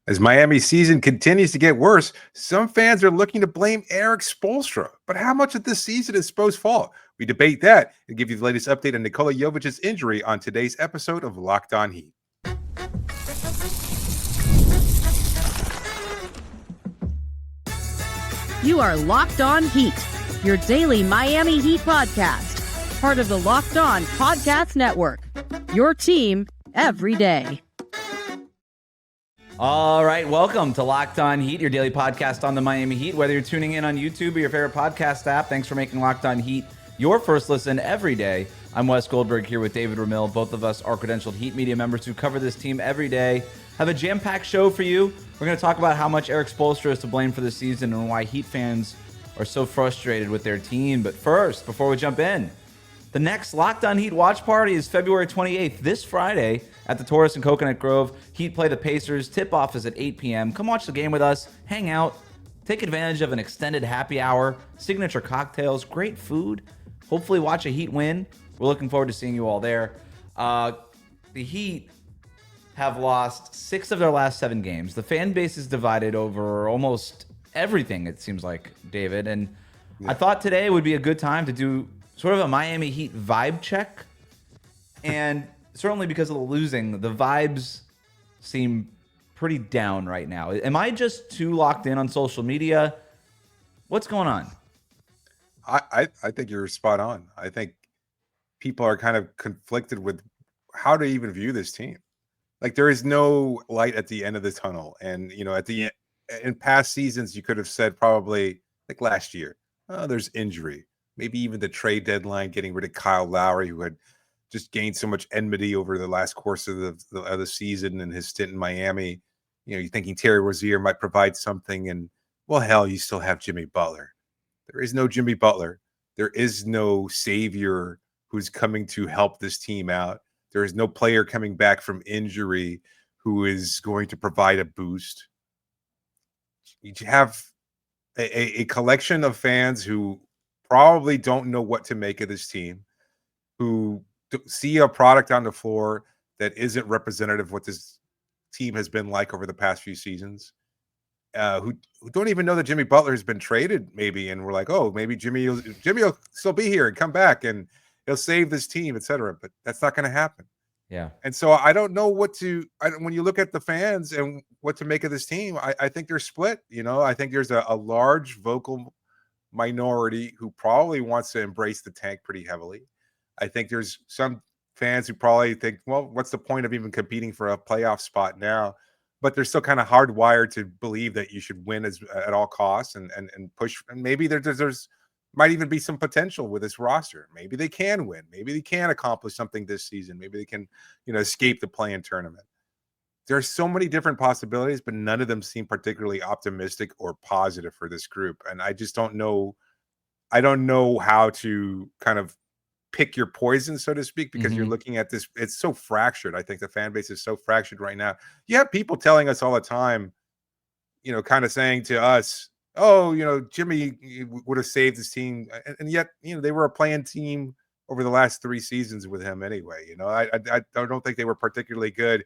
As Miami's season continues to get worse, some fans are looking to blame Erik Spoelstra. But how much of this season is Spo's fault? We debate that and give you the latest update on Nikola Jovic's injury on today's episode of Locked On Heat. You are Locked On Heat, your daily Miami Heat podcast, part of the Locked On Podcast Network, your team every day. All right, welcome to Locked On Heat, your daily podcast on the Miami Heat. Whether you're tuning in on YouTube or your favorite podcast app, thanks for making Locked On Heat your first listen every day. I'm Wes Goldberg here with David Ramil. Both of us are credentialed Heat media members who cover this team every day. Have a jam-packed show for you. We're going to talk about how much Erik Spoelstra is to blame for the season and why Heat fans are so frustrated with their team. But first, before we jump in, the next Locked On Heat watch party is February 28th, this Friday at the Taurus in Coconut Grove. Heat play the Pacers. Tip-off is at 8 p.m. Come watch the game with us, hang out, take advantage of an extended happy hour, signature cocktails, great food, hopefully watch a Heat win. We're looking forward to seeing you all there. The Heat have lost 6 of their last 7 games. The fan base is divided over almost everything, it seems like, David. And I thought today would be a good time to do sort of a Miami Heat vibe check. And certainly because of the losing, the vibes seem pretty down right now. Am I just too locked in on social media? What's going on? I think you're spot on. I think people are kind of conflicted with how to even view this team. Like, there is no light at the end of the tunnel. And, you know, in past seasons, you could have said probably like last year, oh, there's injury. Maybe even the trade deadline, getting rid of Kyle Lowry, who had just gained so much enmity over the last course of the season and his stint in Miami. You know, you're thinking Terry Rozier might provide something. And, well, hell, you still have Jimmy Butler. There is no Jimmy Butler. There is no savior who's coming to help this team out. There is no player coming back from injury who is going to provide a boost. You have a collection of fans who probably don't know what to make of this team, who see a product on the floor that isn't representative of what this team has been like over the past few seasons, who don't even know that Jimmy Butler has been traded maybe, and we're like, oh, maybe Jimmy will still be here and come back and he'll save this team, etc. But that's not going to happen. Yeah. And so I don't know what to when you look at the fans and what to make of this team, I think they're split. You know, I think there's a large vocal minority who probably wants to embrace the tank pretty heavily. I think there's some fans who probably think, well, what's the point of even competing for a playoff spot now? But they're still kind of hardwired to believe that you should win at all costs and push. And maybe there's might even be some potential with this roster. Maybe they can win. Maybe they can accomplish something this season. Maybe they can, escape the play-in tournament. There's so many different possibilities, but none of them seem particularly optimistic or positive for this group. And I just don't know. I don't know how to kind of pick your poison, so to speak, because you're looking at this. It's so fractured. I think the fan base is so fractured right now. You have people telling us all the time, kind of saying to us, oh, Jimmy would have saved this team. And yet, they were a playing team over the last 3 seasons with him anyway. I don't think they were particularly good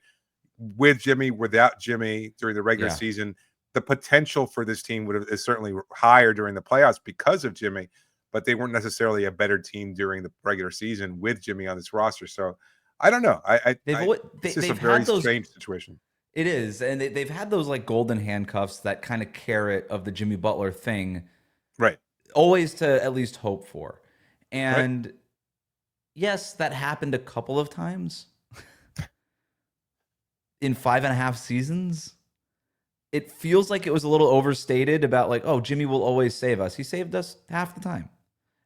with Jimmy, without Jimmy during the regular season. The potential for this team is certainly higher during the playoffs because of Jimmy, but they weren't necessarily a better team during the regular season with Jimmy on this roster. So I don't know. It's just a very strange situation. It is, and they've had those like golden handcuffs, that kind of carrot of the Jimmy Butler thing, right? Always to at least hope for. And yes, that happened a couple of times in 5.5 seasons. It feels like it was a little overstated about like, oh, Jimmy will always save us. He saved us half the time.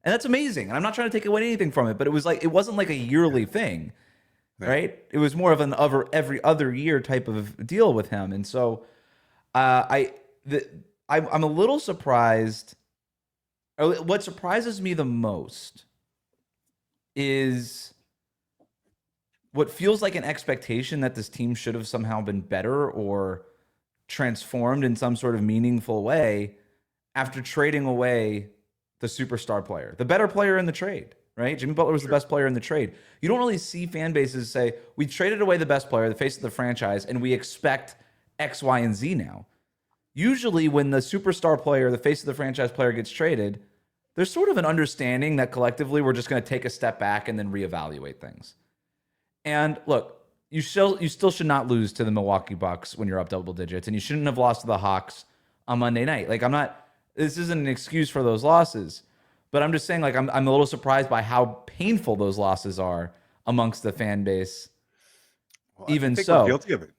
And that's amazing. And I'm not trying to take away anything from it, but it wasn't like a yearly thing. Right? It was more of an every other year type of deal with him. And so I'm a little surprised. What surprises me the most is what feels like an expectation that this team should have somehow been better or transformed in some sort of meaningful way after trading away the superstar player, the better player in the trade. Right? Jimmy Butler was the best player in the trade. You don't really see fan bases say, we traded away the best player, the face of the franchise, and we expect X, Y, and Z now. Usually when the superstar player, the face of the franchise player gets traded, there's sort of an understanding that collectively we're just going to take a step back and then reevaluate things. And look, you still should not lose to the Milwaukee Bucks when you're up double digits, and you shouldn't have lost to the Hawks on Monday night. Like, this isn't an excuse for those losses, but I'm just saying, like, I'm a little surprised by how painful those losses are amongst the fan base. Well, Even I think so, we're guilty of it.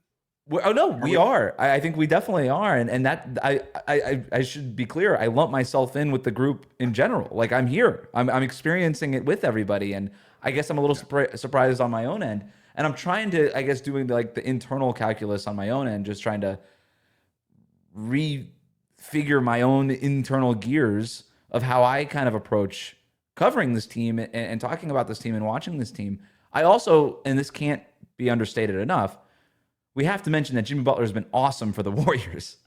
We are. I think we definitely are, and that I should be clear. I lump myself in with the group in general. Like, I'm here. I'm experiencing it with everybody, and I guess I'm a little surprised on my own end. And I'm trying to, I guess, doing like the internal calculus on my own end, just trying to refigure my own internal gears of how I kind of approach covering this team and talking about this team and watching this team. I also, and this can't be understated enough, we have to mention that Jimmy Butler has been awesome for the Warriors,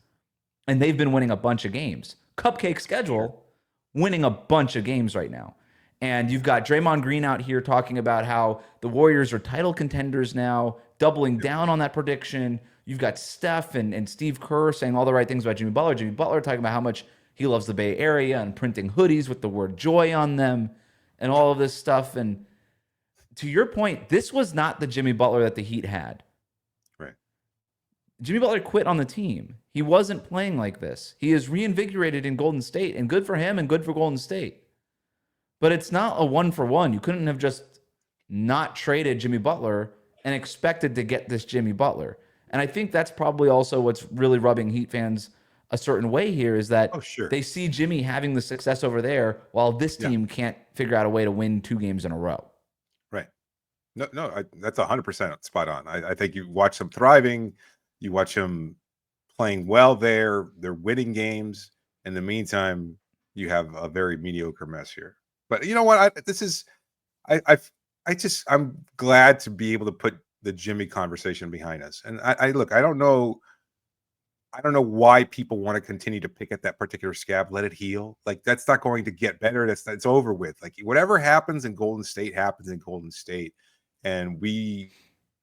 and they've been winning a bunch of games. Cupcake schedule, winning a bunch of games right now. And you've got Draymond Green out here talking about how the Warriors are title contenders now, doubling down on that prediction. You've got Steph and Steve Kerr saying all the right things about Jimmy Butler. Jimmy Butler talking about how much he loves the Bay Area and printing hoodies with the word joy on them and all of this stuff. And to your point, this was not the Jimmy Butler that the Heat had. Right. Jimmy Butler quit on the team. He wasn't playing like this. He is reinvigorated in Golden State, and good for him and good for Golden State. But it's not a 1-for-1. You couldn't have just not traded Jimmy Butler and expected to get this Jimmy Butler. And I think that's probably also what's really rubbing Heat fans a certain way here is that they see Jimmy having the success over there while this team can't figure out a way to win 2 games in a row. Right. No, that's 100% spot on. I think you watch them thriving. You watch them playing well there. They're winning games. In the meantime, you have a very mediocre mess here. But you know what? I'm glad to be able to put the Jimmy conversation behind us. And I don't know why people want to continue to pick at that particular scab. Let it heal. Like, that's not going to get better. It's over with. Like, whatever happens in Golden State happens in Golden State. And we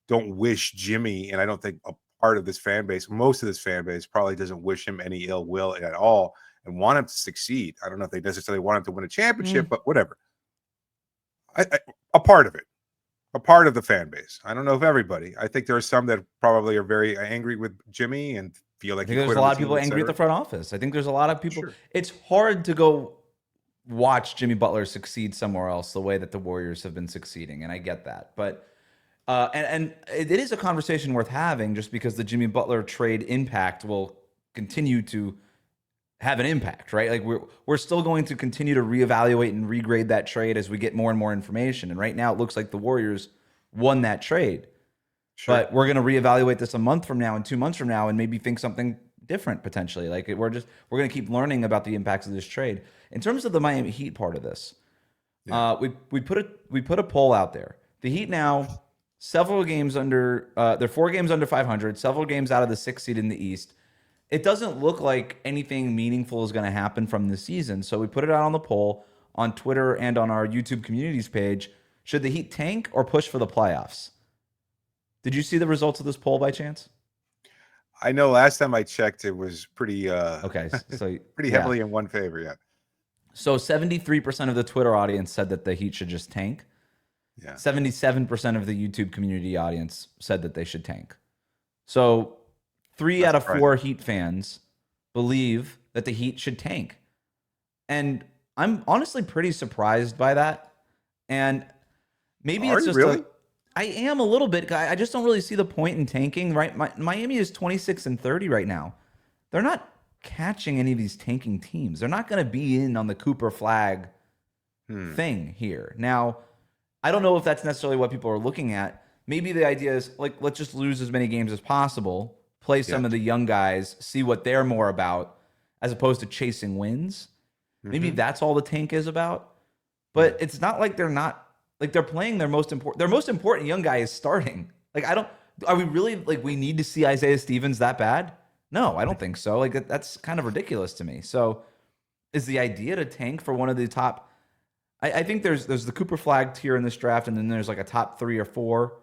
don't wish Jimmy, and I don't think a part of this fan base, most of this fan base probably doesn't wish him any ill will at all and want him to succeed. I don't know if they necessarily want him to win a championship, but whatever. A part of it, a part of the fan base. I don't know if everybody. I think there are some that probably are very angry with Jimmy and feel like there's a lot of people angry at the front office. I think there's a lot of people. Sure. It's hard to go watch Jimmy Butler succeed somewhere else the way that the Warriors have been succeeding, and I get that. But and it is a conversation worth having, just because the Jimmy Butler trade impact will continue to have an impact, right? Like, we're still going to continue to reevaluate and regrade that trade as we get more and more information. And right now it looks like the Warriors won that trade. Sure. But we're going to reevaluate this a month from now and 2 months from now and maybe think something different potentially. Like, we're going to keep learning about the impacts of this trade. In terms of the Miami Heat part of this, we put a poll out there. The Heat now several games under they're 4 games under 500, several games out of the 6th seed in the East. It doesn't look like anything meaningful is going to happen from this season. So we put it out on the poll on Twitter and on our YouTube communities page. Should the Heat tank or push for the playoffs? Did you see the results of this poll by chance? I know last time I checked, it was pretty okay, so pretty heavily in one favor, yeah. So 73% of the Twitter audience said that the Heat should just tank. Yeah. 77% of the YouTube community audience said that they should tank. So 3 out of 4 Heat fans believe that the Heat should tank. And I'm honestly pretty surprised by that. And maybe it's just I am a little bit. I just don't really see the point in tanking, right? Miami is 26-30 right now. They're not catching any of these tanking teams. They're not going to be in on the Cooper flag thing here. Now, I don't know if that's necessarily what people are looking at. Maybe the idea is, like, let's just lose as many games as possible, play some of the young guys, see what they're more about, as opposed to chasing wins. Maybe that's all the tank is about. But it's not like they're not, like, they're playing their most important young guy is starting. Like, are we really, like, we need to see Isaiah Stevens that bad? No, I don't think so. Like, that's kind of ridiculous to me. So is the idea to tank for one of the top, I think there's the Cooper flag tier in this draft, and then there's like a top 3 or 4.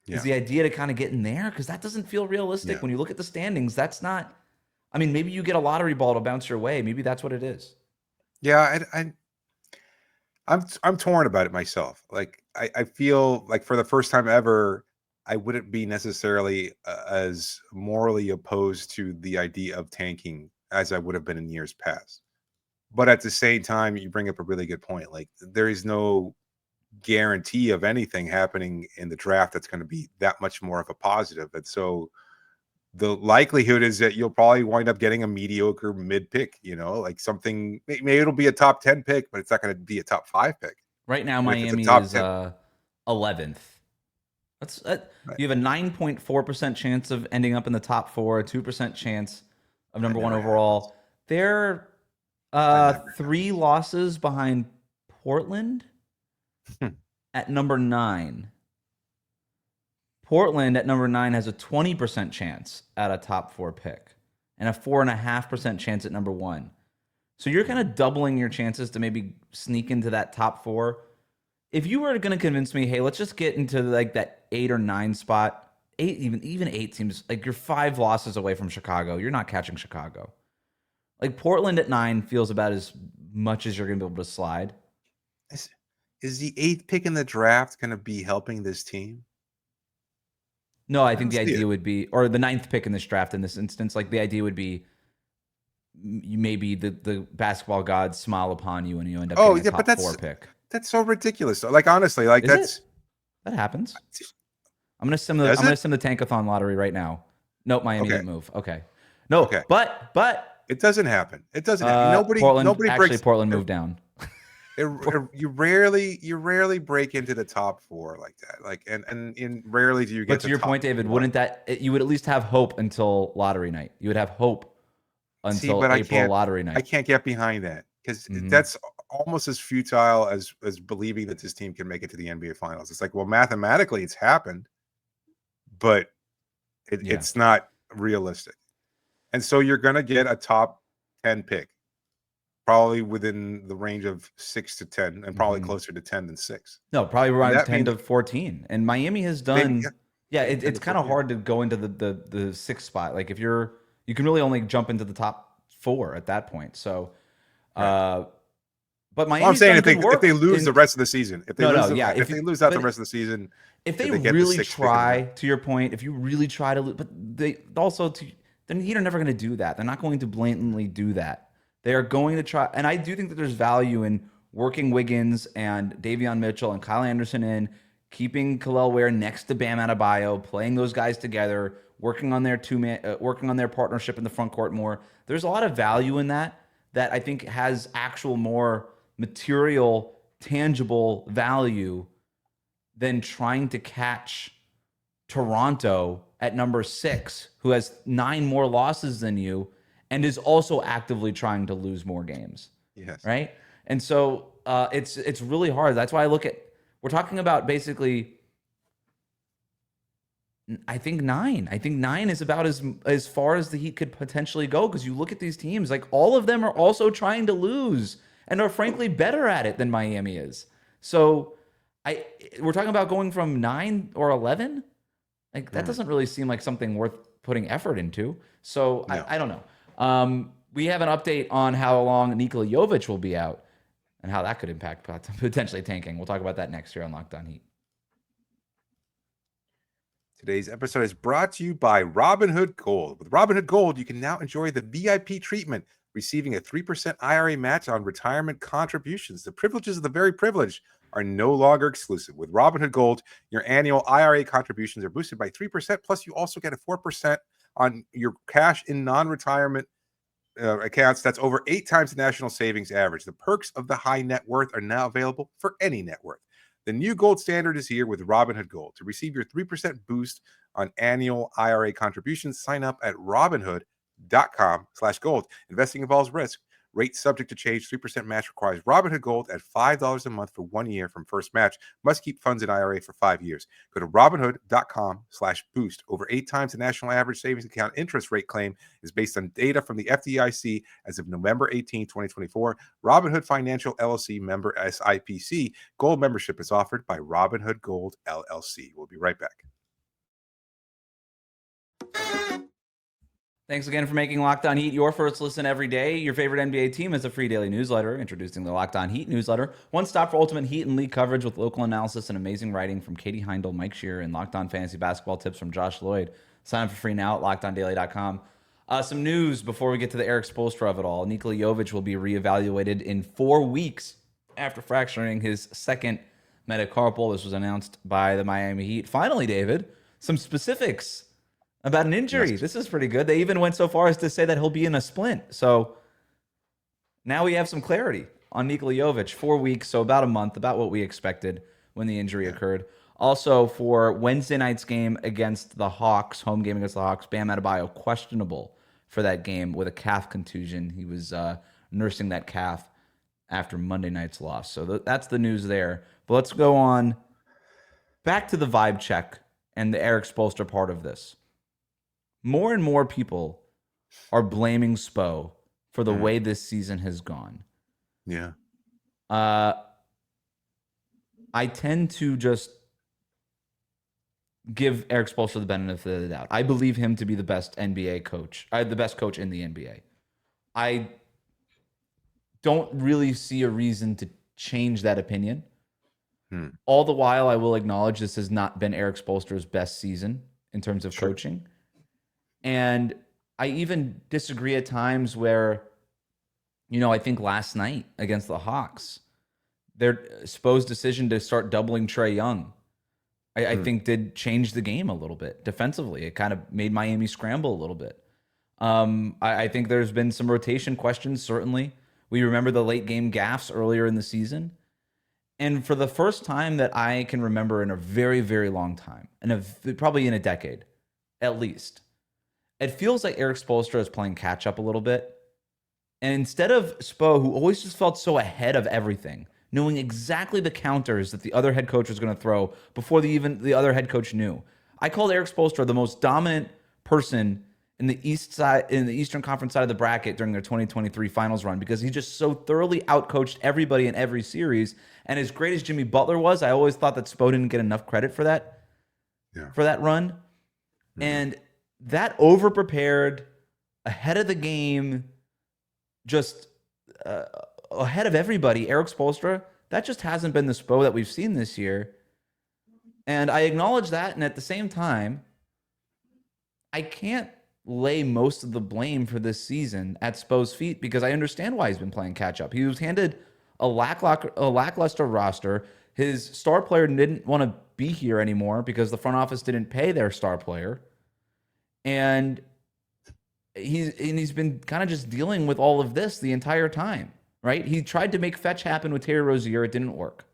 Is the idea to kind of get in there? Because that doesn't feel realistic. Yeah. When you look at the standings, that's not, I mean, maybe you get a lottery ball to bounce your way. Maybe that's what it is. Yeah, I'm torn about it myself. Like I feel like for the first time ever, I wouldn't be necessarily as morally opposed to the idea of tanking as I would have been in years past. But at the same time, you bring up a really good point. Like there is no guarantee of anything happening in the draft that's going to be that much more of a positive. And so the likelihood is that you'll probably wind up getting a mediocre mid pick, like something, maybe it'll be a top 10 pick, but it's not going to be a top 5 pick. Right now, But if it's a Miami top is 10 11th. That's Right. You have a 9.4% chance of ending up in the top 4, a 2% chance of number 1 overall. They're 3 losses behind Portland at number 9. Portland at number 9 has a 20% chance at a top 4 pick and a 4.5% chance at number 1. So you're kind of doubling your chances to maybe sneak into that top 4. If you were going to convince me, hey, let's just get into like that 8 or 9 spot, 8, even 8 seems like you're 5 losses away from Chicago. You're not catching Chicago. Like Portland at 9 feels about as much as you're going to be able to slide. Is the 8th pick in the draft going to be helping this team? No, I think the idea would be, or the 9th pick in this draft in this instance, like the idea would be maybe the basketball gods smile upon you and you end up getting a top 4 pick. That's so ridiculous. Like honestly, like that happens. I'm gonna sim the tankathon lottery right now. Nope, Miami didn't move. Okay. No, okay. But it doesn't happen. It doesn't happen. Portland moved down. You rarely break into the top 4 like that. Like and rarely do you get. But to your point, David, wouldn't you would at least have hope until lottery night? You would have hope until April lottery night. I can't get behind that because that's almost as futile as believing that this team can make it to the NBA Finals. It's like, well, mathematically, it's happened, but it's not realistic. And so you're going to get a top 10 pick, probably within the range of 6 to 10, and probably closer to 10 than 6. No, probably around 10 to 14. And Miami has done. It's kind of hard to go into the 6th spot. Like if you can really only jump into the top 4 at that point. So, but Miami. I'm saying if they lose the rest of the season, if they lose out the rest of the season, if they really try, to your point, if you really try to lose, but they also the Heat are never going to do that. They're not going to blatantly do that. They are going to try, and I do think that there's value in working Wiggins and Davion Mitchell and Kyle Anderson in, keeping Kel'el Ware next to Bam Adebayo, playing those guys together, working on their working on their partnership in the front court more. There's a lot of value in that I think has actual more material, tangible value than trying to catch Toronto at number 6, who has 9 more losses than you and is also actively trying to lose more games. Yes. Right? And so it's really hard. That's why we're talking about basically, I think 9. I think 9 is about as far as the Heat could potentially go, because you look at these teams, like all of them are also trying to lose and are frankly better at it than Miami is. So we're talking about going from 9 or 11. Like that doesn't really seem like something worth putting effort into. So no. I don't know. We have an update on how long Nikola Jovic will be out and how that could impact potentially tanking. We'll talk about that next year on Locked On Heat. Today's episode is brought to you by Robinhood Gold. With Robinhood Gold, you can now enjoy the VIP treatment, receiving a 3% IRA match on retirement contributions. The privileges of the very privileged are no longer exclusive. With Robinhood Gold, your annual IRA contributions are boosted by 3%, plus you also get a 4% on your cash in non-retirement accounts. That's over 8 times the national savings average. The perks of the high net worth are now available for any net worth. The new gold standard is here with Robinhood Gold. To receive your 3% boost on annual IRA contributions, sign up at Robinhood.com/gold. Investing involves risk. Rates subject to change. 3% match requires Robinhood Gold at $5 a month for 1 year from first match. Must keep funds in IRA for 5 years. Go to Robinhood.com/boost. Over 8 times the national average savings account interest rate claim is based on data from the FDIC as of November 18, 2024. Robinhood Financial LLC member SIPC. Gold membership is offered by Robinhood Gold LLC. We'll be right back. Thanks again for making Locked On Heat your first listen every day. Your favorite NBA team is a free daily newsletter introducing the Locked On Heat newsletter. One stop for ultimate Heat and league coverage with local analysis and amazing writing from Katie Heindel, Mike Shearer, and Locked On Fantasy Basketball tips from Josh Lloyd. Sign up for free now at LockedOnDaily.com. Some news before we get to the Erik Spoelstra of it all. Nikola Jovic will be reevaluated in 4 weeks after fracturing his second metacarpal. This was announced by the Miami Heat. Finally, David, some specifics about an injury. Yes. This is pretty good. They even went so far as to say that he'll be in a splint. So now we have some clarity on Nikola Jovic. 4 weeks, so about a month, about what we expected when the injury occurred. Also, for Wednesday night's game against the Hawks, home game against the Hawks, Bam Adebayo questionable for that game with a calf contusion. He was nursing that calf after Monday night's loss. So that's the news there. But let's go on back to the vibe check and the Erik Spoelstra part of this. More and more people are blaming Spo for the way this season has gone. Yeah. I tend to just give Erik Spoelstra the benefit of the doubt. I believe him to be the best NBA coach, the best coach in the NBA. I don't really see a reason to change that opinion. All the while, I will acknowledge this has not been Erik Spoelstra's best season in terms of coaching. And I even disagree at times where, I think last night against the Hawks, their Spo's decision to start doubling Trae Young, I think did change the game a little bit defensively. It kind of made Miami scramble a little bit. I think there's been some rotation questions, certainly. We remember the late game gaffes earlier in the season. And for the first time that I can remember in a very, very long time, and probably in a decade at least, it feels like Erik Spoelstra is playing catch up a little bit. And instead of Spo, who always just felt so ahead of everything, knowing exactly the counters that the other head coach was going to throw before the other head coach knew, I called Erik Spoelstra the most dominant person in the Eastern Conference side of the bracket during their 2023 finals run, because he just so thoroughly outcoached everybody in every series. And as great as Jimmy Butler was, I always thought that Spo didn't get enough credit for that, for that run. And that over-prepared, ahead of the game, just ahead of everybody, Erik Spoelstra, that just hasn't been the Spo that we've seen this year. And I acknowledge that, and at the same time, I can't lay most of the blame for this season at Spo's feet, because I understand why he's been playing catch-up. He was handed a lackluster roster. His star player didn't want to be here anymore because the front office didn't pay their star player. And he's been kind of just dealing with all of this the entire time, right? He tried to make fetch happen with Terry Rozier. It didn't work.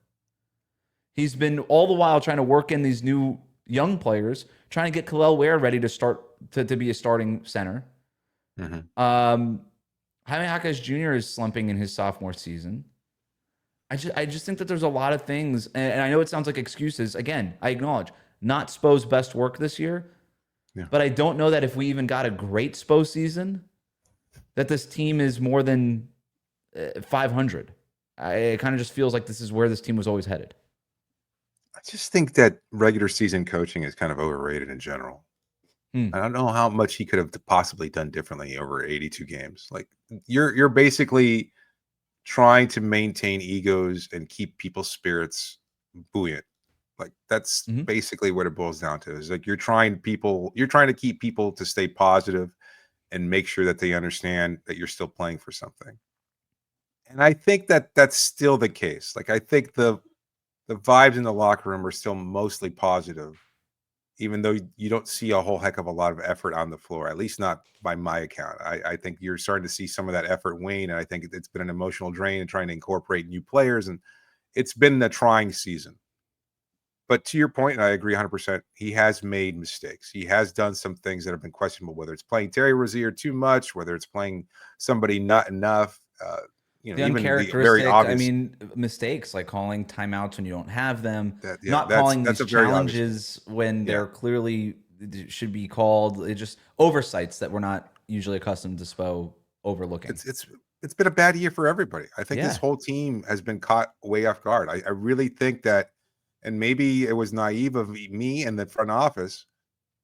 He's been all the while trying to work in these new young players, trying to get Kel'el Ware ready to start to be a starting center. Jaime Jaquez Jr. is slumping in his sophomore season. I just think that there's a lot of things, and I know it sounds like excuses. Again, I acknowledge not Spo's best work this year. Yeah. But I don't know that if we even got a great Spo season, that this team is more than 500. It kind of just feels like this is where this team was always headed. I just think that regular season coaching is kind of overrated in general. I don't know how much he could have possibly done differently over 82 games. Like you're basically trying to maintain egos and keep people's spirits buoyant. Like that's basically what it boils down to. Is like you're trying to keep people to stay positive and make sure that they understand that you're still playing for something. And I think that that's still the case. Like I think the vibes in the locker room are still mostly positive, even though you don't see a whole heck of a lot of effort on the floor, at least not by my account. I think you're starting to see some of that effort wane, and I think it's been an emotional drain in trying to incorporate new players, and it's been a trying season. But to your point, and I agree 100%, he has made mistakes. He has done some things that have been questionable, whether it's playing Terry Rozier too much, whether it's playing somebody not enough. Even the very obvious, mistakes like calling timeouts when you don't have them, calling these challenges when they're clearly should be called. It just oversights that we're not usually accustomed to Spo overlooking. It's been a bad year for everybody. I think this whole team has been caught way off guard. I really think that. And maybe it was naive of me and the front office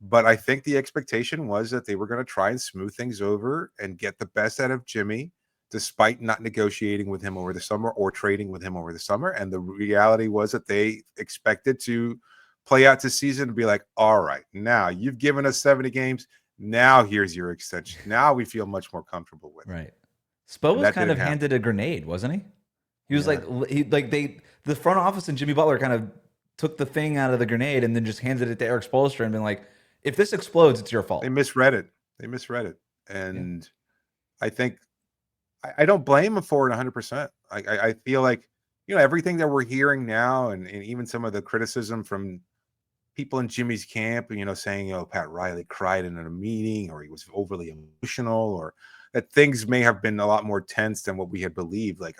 But I think the expectation was that they were going to try and smooth things over and get the best out of Jimmy, despite not negotiating with him over the summer or trading with him over the summer. And the reality was that they expected to play out the season and be like, all right, now you've given us 70 games. Now here's your extension. Now we feel much more comfortable with it. Right. Spo was that kind of didn't happen. handed a grenade, wasn't he? He was Yeah. the front office and Jimmy Butler kind of took the thing out of the grenade and then just handed it to Erik Spoelstra and been like, if this explodes, it's your fault. They misread it. And I think I don't blame him for it 100%. I feel like, everything that we're hearing now and even some of the criticism from people in Jimmy's camp, saying, Pat Riley cried in a meeting or he was overly emotional or that things may have been a lot more tense than what we had believed. Like,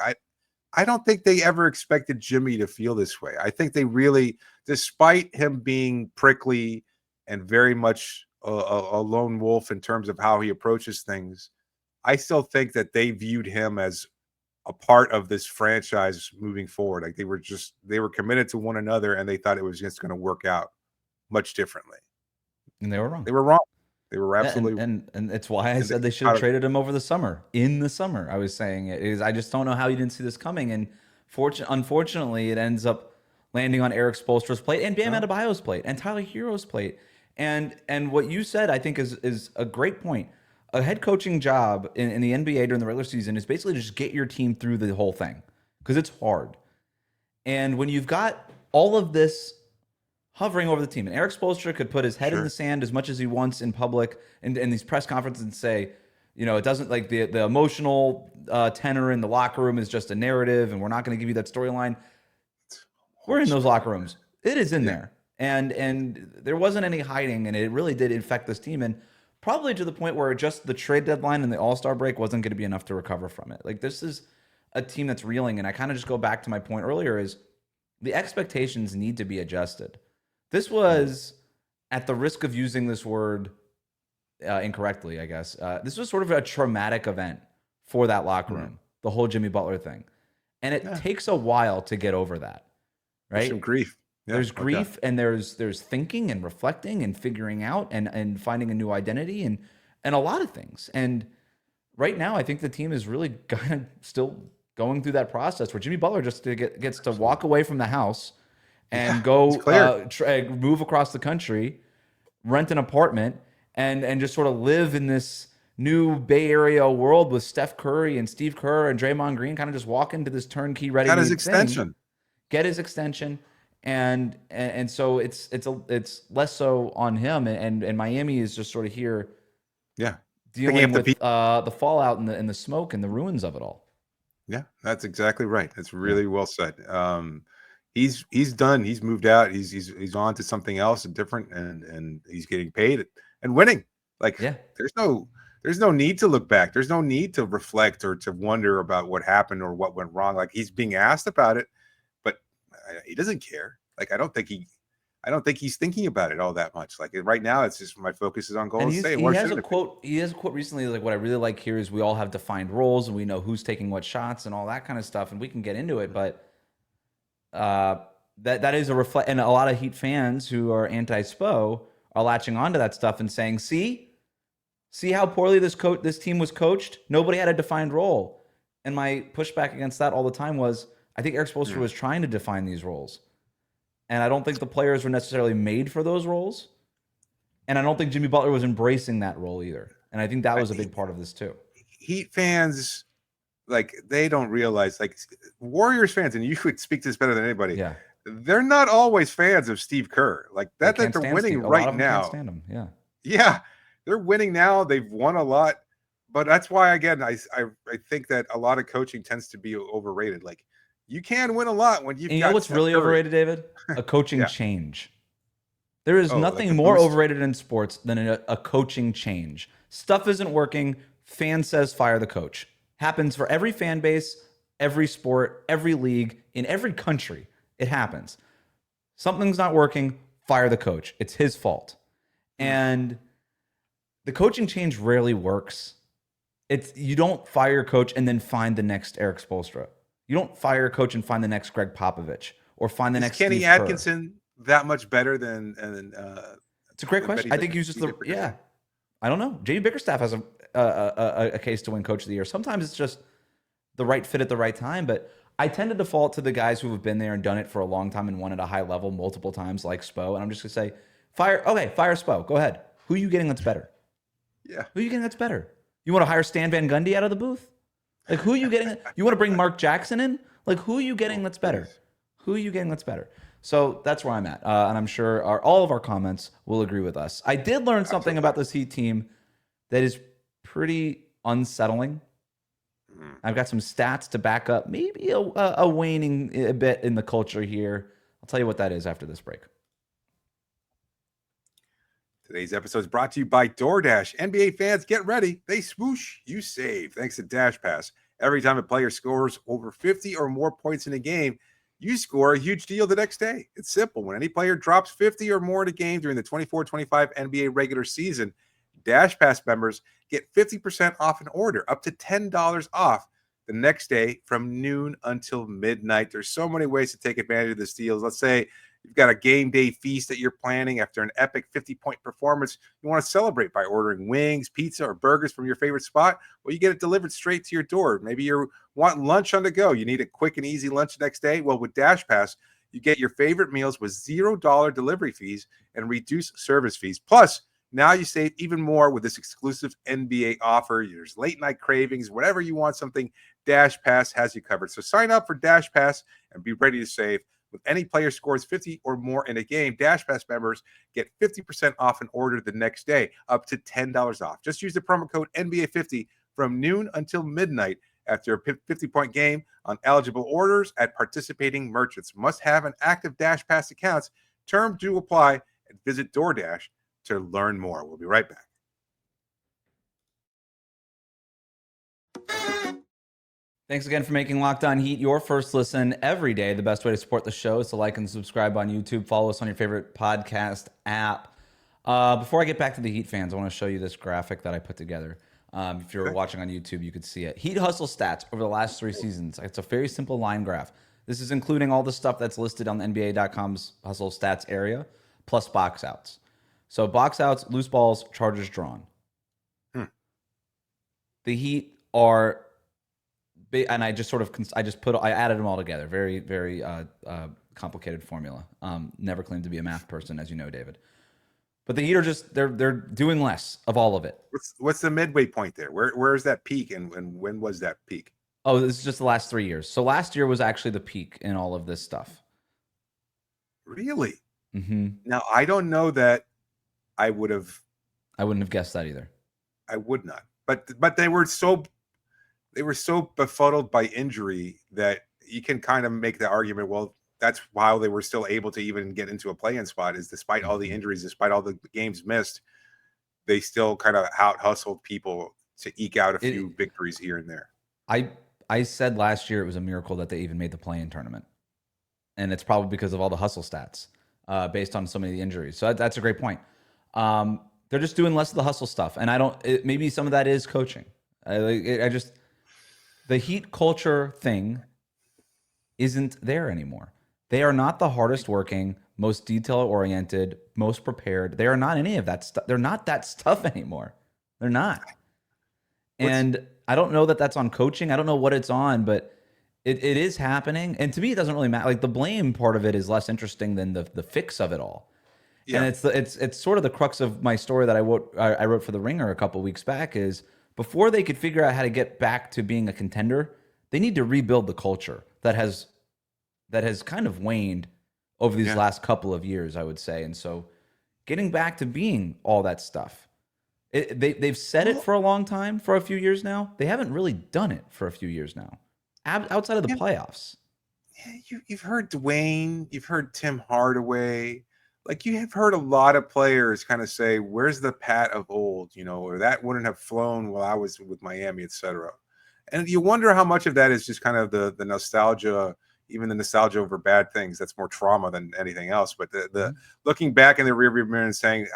I don't think they ever expected Jimmy to feel this way. I think they really, despite him being prickly and very much a lone wolf in terms of how he approaches things, I still think that they viewed him as a part of this franchise moving forward. Like they were committed to one another and they thought it was just going to work out much differently. And they were wrong. They were wrong. They were absolutely and it's why I said they should have traded him over the summer. In the summer, I was saying it is. I just don't know how you didn't see this coming. And unfortunately, it ends up landing on Erik Spoelstra's plate and Bam Adebayo's plate and Tyler Hero's plate. And what you said, I think, is a great point. A head coaching job in the NBA during the regular season is basically just get your team through the whole thing because it's hard. And when you've got all of this hovering over the team, and Erik Spoelstra could put his head in the sand as much as he wants in public and in these press conferences and say, it doesn't like the emotional tenor in the locker room is just a narrative, and we're not going to give you that storyline. We're in those locker rooms. It is in there. And there wasn't any hiding, and it really did infect this team. And probably to the point where just the trade deadline and the All-Star break wasn't going to be enough to recover from it. Like, this is a team that's reeling. And I kind of just go back to my point earlier is the expectations need to be adjusted. This was, at the risk of using this word incorrectly, I guess, this was sort of a traumatic event for that locker room, the whole Jimmy Butler thing. And it takes a while to get over that, right? There's some grief. Yeah, there's grief and there's thinking and reflecting and figuring out and finding a new identity and a lot of things. And right now, I think the team is really kind of still going through that process where Jimmy Butler just gets to walk away from the house and go move across the country, rent an apartment, and just sort of live in this new Bay Area world with Steph Curry and Steve Kerr and Draymond Green, kind of just walk into this turnkey ready. Get his extension. And so it's less so on him, and Miami is just sort of here, dealing with the fallout and the smoke and the ruins of it all. Yeah, that's exactly right. That's really well said. He's done. He's moved out. He's on to something else and different, and he's getting paid and winning. Like, there's no need to look back. There's no need to reflect or to wonder about what happened or what went wrong. Like, he's being asked about it, but he doesn't care. Like, I don't think he's thinking about it all that much. Like, right now, it's just my focus is on Golden State. He has a quote recently, like, what I really like here is we all have defined roles and we know who's taking what shots and all that kind of stuff, and we can get into it. But that is a reflect, and a lot of Heat fans who are anti-Spo are latching onto that stuff and saying, see how poorly this team was coached. Nobody had a defined role. And my pushback against that all the time was, I think Erik Spoelstra was trying to define these roles. And I don't think the players were necessarily made for those roles. And I don't think Jimmy Butler was embracing that role either. And I think that was a big part of this too. Heat fans, like, they don't realize, like, Warriors fans, and you could speak to this better than anybody. Yeah. They're not always fans of Steve Kerr. Like, they're winning right now. Can't stand him. Yeah. Yeah. They're winning now. They've won a lot. But that's why, again, I think that a lot of coaching tends to be overrated. Like, you can win a lot when you've got. You know what's really overrated, David? A coaching change. There is nothing more overrated in sports than a coaching change. Stuff isn't working. Fan says fire the coach. Happens for every fan base, every sport, every league, in every country. It happens. Something's not working. Fire the coach. It's his fault. And the coaching change rarely works. You don't fire your coach and then find the next Erik Spoelstra. You don't fire a coach and find the next Greg Popovich or find the next Kenny Steve Atkinson Kerr. That much better than It's a great question. I think he was just I don't know. Jamie Bickerstaff has a case to win Coach of the Year. Sometimes it's just the right fit at the right time, but I tend to default to the guys who have been there and done it for a long time and won at a high level multiple times, like Spo. And I'm just gonna say, fire Spo. Go ahead. Who are you getting that's better? Yeah. Who are you getting that's better? You want to hire Stan Van Gundy out of the booth? Like, who are you getting? You want to bring Mark Jackson in? Like, who are you getting that's better? Who are you getting that's better? So that's where I'm at. And I'm sure all of our comments will agree with us. I did learn something about this Heat team that is pretty unsettling. I've got some stats to back up maybe a waning a bit in the culture here. I'll tell you what that is after this break. Today's episode is brought to you by DoorDash. NBA fans, get ready. They swoosh, you save. Thanks to Dash Pass. Every time a player scores over 50 or more points in a game, you score a huge deal the next day. It's simple. When any player drops 50 or more in a game during the 24-25 NBA regular season, Dash Pass members get 50% off an order, up to $10 off the next day from noon until midnight. There's so many ways to take advantage of this deal. Let's say you've got a game day feast that you're planning after an epic 50-point performance. You want to celebrate by ordering wings, pizza, or burgers from your favorite spot. Well, you get it delivered straight to your door. Maybe you want lunch on the go. You need a quick and easy lunch the next day. Well, with Dash Pass, you get your favorite meals with $0 delivery fees and reduced service fees. Plus, now you save even more with this exclusive NBA offer. There's late night cravings, whatever you want something, Dash Pass has you covered. So sign up for Dash Pass and be ready to save. With any player scores 50 or more in a game, Dash Pass members get 50% off an order the next day, up to $10 off. Just use the promo code NBA50 from noon until midnight after a 50-point game on eligible orders at participating merchants. Must have an active Dash Pass account. Terms do apply, and visit DoorDash to learn more. We'll be right back. Thanks again for making Locked On Heat your first listen every day. The best way to support the show is to like and subscribe on YouTube. Follow us on your favorite podcast app. Before I get back to the Heat fans, I want to show you this graphic that I put together. If you're watching on YouTube, you could see it. Heat hustle stats over the last 3 seasons. It's a very simple line graph. This is including all the stuff that's listed on the NBA.com's hustle stats area, plus box outs. So box outs, loose balls, charges drawn. The Heat are... And I added them all together. Very, very complicated formula. Never claimed to be a math person, as you know, David. But the Heat are just they're doing less of all of it. What's the midway point there? Where is that peak, and when was that peak? Oh, this is just the last 3 years. So last year was actually the peak in all of this stuff. Really? Mm-hmm. Now I don't know that I wouldn't have guessed that either. I would not. But they were so befuddled by injury that you can kind of make the argument, well, that's why they were still able to even get into a play-in spot, is despite all the injuries, despite all the games missed, they still kind of out-hustled people to eke out a few victories here and there. I said last year it was a miracle that they even made the play-in tournament. And it's probably because of all the hustle stats based on so many of the injuries. So that's a great point. They're just doing less of the hustle stuff. And maybe some of that is coaching. The Heat culture thing isn't there anymore. They are not the hardest working, most detail-oriented, most prepared. They are not any of that stuff. They're not that stuff anymore. They're not. And I don't know that that's on coaching. I don't know what it's on, but it is happening. And to me, it doesn't really matter. Like, the blame part of it is less interesting than the fix of it all. Yeah. And it's sort of the crux of my story that I wrote for The Ringer a couple weeks back is, before they could figure out how to get back to being a contender, they need to rebuild the culture that has kind of waned over these last couple of years, I would say. And so getting back to being all that stuff, they've said it for a long time, for a few years now. They haven't really done it for a few years now, outside of the playoffs. Yeah, you've heard Dwayne, you've heard Tim Hardaway. Like, you have heard a lot of players kind of say, where's the Pat of old, or that wouldn't have flown while I was with Miami, etc. And you wonder how much of that is just kind of the nostalgia, even the nostalgia over bad things. That's more trauma than anything else. But the looking back in the rearview mirror and saying,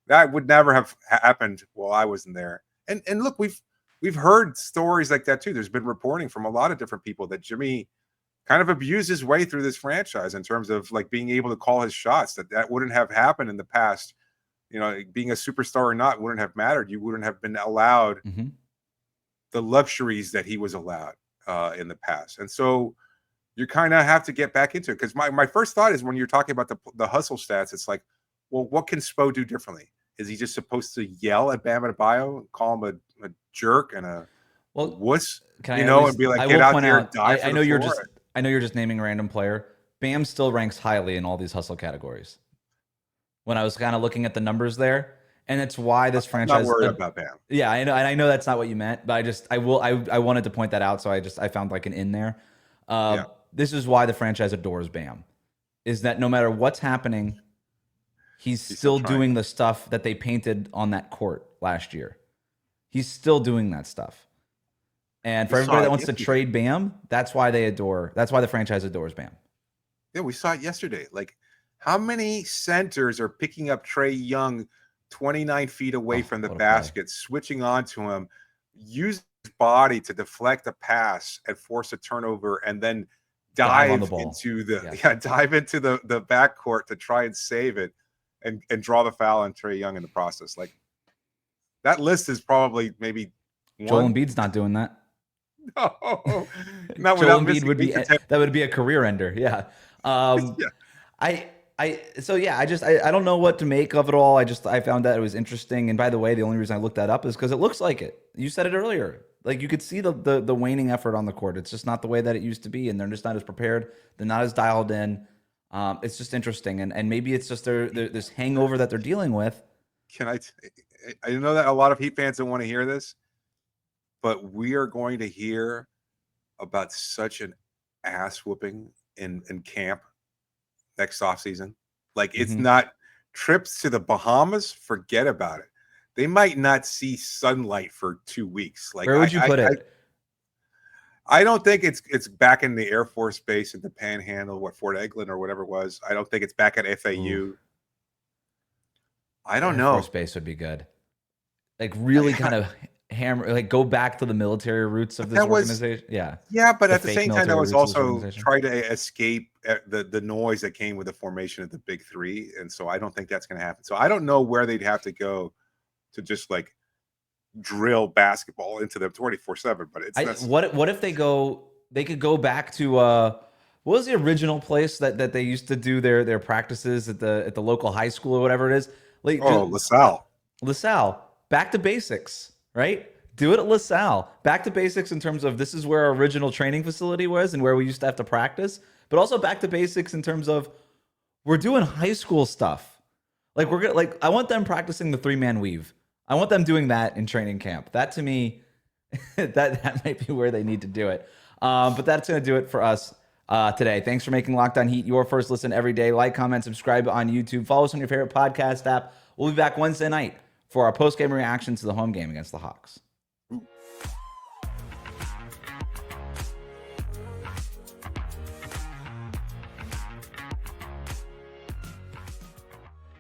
that would never have happened while I wasn't there. And look, we've heard stories like that too. There's been reporting from a lot of different people that Jimmy kind of abused his way through this franchise in terms of like being able to call his shots, that wouldn't have happened in the past being a superstar or not wouldn't have mattered. You wouldn't have been allowed the luxuries that he was allowed in the past. And so you kind of have to get back into it. Because my first thought is when you're talking about the hustle stats, it's like, well, what can Spo do differently? Is he just supposed to yell at Bam Adebayo, call him a jerk and a wuss, and be like, get out there and die for the floor? I know you're just naming a random player. Bam still ranks highly in all these hustle categories. When I was kind of looking at the numbers there, and it's why this franchise. I'm not worried about Bam. Yeah, I know, and I know that's not what you meant, but I wanted to point that out, so I found like an in there. This is why the franchise adores Bam, is that no matter what's happening, he's still doing the stuff that they painted on that court last year. He's still doing that stuff. And for everybody that wants to trade Bam, that's why the franchise adores Bam. Yeah, we saw it yesterday. Like, how many centers are picking up Trae Young 29 feet away from the basket, switching onto him, use his body to deflect a pass and force a turnover, and then dive into the backcourt to try and save it and draw the foul on Trae Young in the process. Like, that list is probably maybe Joel Embiid's not doing that. No, Joel Embiid would be a career ender. Yeah. I don't know what to make of it all. I found that it was interesting. And by the way, the only reason I looked that up is because it looks like it. You said it earlier. Like, you could see the waning effort on the court. It's just not the way that it used to be, and they're just not as prepared. They're not as dialed in. It's just interesting, and maybe it's just this hangover that they're dealing with. I know that a lot of Heat fans don't want to hear this, but we are going to hear about such an ass whooping in camp next offseason. Like, it's not trips to the Bahamas. Forget about it. They might not see sunlight for 2 weeks. Like, where would you put it? I don't think it's back in the Air Force Base in the Panhandle, Fort Eglin or whatever it was. I don't think it's back at FAU. Ooh. I don't know. Air Force Base would be good. Like, really kind of hammer, like, go back to the military roots of this organization. Yeah, but at the same time, that was also trying to escape the noise that came with the formation of the Big Three, and so I don't think that's going to happen. So I don't know where they'd have to go to just like drill basketball into them 24/7. But what if they could go back to what was the original place that they used to do their practices at the local high school or whatever it is? Like, LaSalle. Back to basics, right? Do it at LaSalle. Back to basics in terms of this is where our original training facility was and where we used to have to practice, but also back to basics in terms of we're doing high school stuff. Like, I want them practicing the 3-man weave. I want them doing that in training camp. That, to me, that might be where they need to do it. But that's going to do it for us today. Thanks for making Locked On Heat your first listen every day. Like, comment, subscribe on YouTube. Follow us on your favorite podcast app. We'll be back Wednesday night for our post-game reaction to the home game against the Hawks.